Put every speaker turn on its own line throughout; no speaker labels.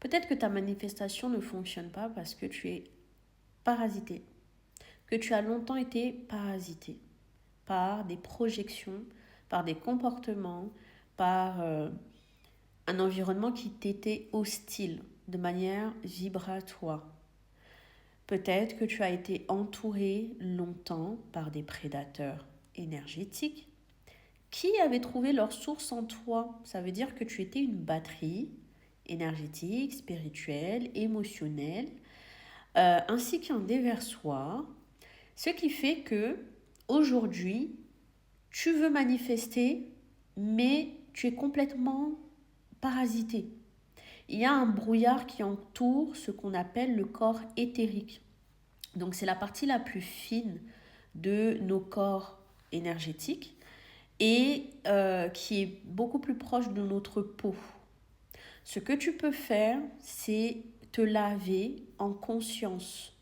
Peut-être que ta manifestation ne fonctionne pas parce que tu es parasité, que tu as longtemps été parasité par des projections, par des comportements, par un environnement qui t'était hostile de manière vibratoire. Peut-être que tu as été entouré longtemps par des prédateurs énergétiques qui avaient trouvé leur source en toi. Ça veut dire que tu étais une batterie énergétique, spirituelle, émotionnelle, ainsi qu'un déversoir. Ce qui fait que aujourd'hui, tu veux manifester, mais tu es complètement parasité. Il y a un brouillard qui entoure ce qu'on appelle le corps éthérique. Donc c'est la partie la plus fine de nos corps énergétiques et qui est beaucoup plus proche de notre peau. Ce que tu peux faire, c'est te laver en conscience.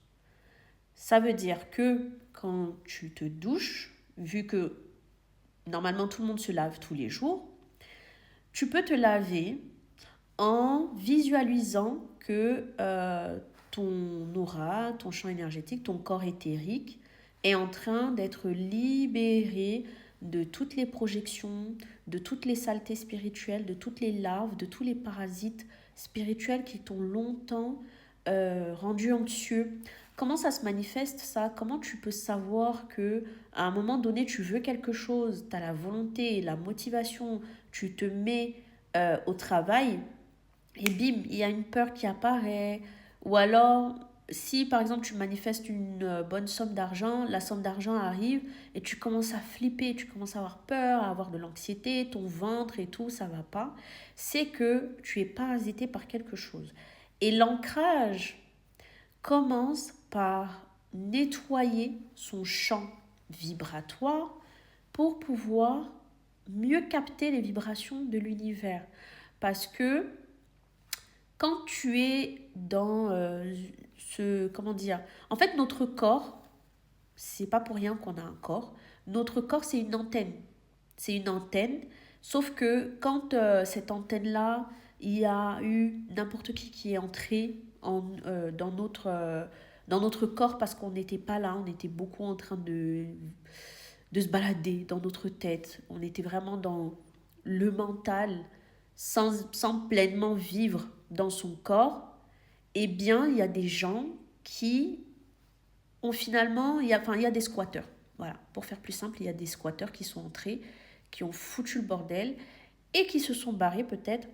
Ça veut dire que quand tu te douches, vu que normalement tout le monde se lave tous les jours, tu peux te laver en visualisant que ton aura, ton champ énergétique, ton corps éthérique est en train d'être libéré de toutes les projections, de toutes les saletés spirituelles, de toutes les larves, de tous les parasites spirituels qui t'ont longtemps rendu anxieux. Comment ça se manifeste ça? Comment tu peux savoir que à un moment donné tu veux quelque chose, tu as la volonté, la motivation, tu te mets au travail et bim, il y a une peur qui apparaît. Ou alors, si par exemple tu manifestes une bonne somme d'argent, la somme d'argent arrive et tu commences à flipper, tu commences à avoir peur, à avoir de l'anxiété, ton ventre et tout, ça va pas, c'est que tu es parasité par quelque chose. Et l'ancrage commence par nettoyer son champ vibratoire pour pouvoir mieux capter les vibrations de l'univers. Parce que quand tu es dans comment dire, en fait notre corps, c'est pas pour rien qu'on a un corps, notre corps c'est une antenne, sauf que quand cette antenne-là, il y a eu n'importe qui est entré dans notre corps parce qu'on n'était pas là, on était beaucoup en train de se balader dans notre tête, on était vraiment dans le mental sans pleinement vivre dans son corps, eh bien, il y a des gens qui ont finalement, il y a des squatteurs. Voilà, pour faire plus simple, il y a des squatteurs qui sont entrés, qui ont foutu le bordel et qui se sont barrés peut-être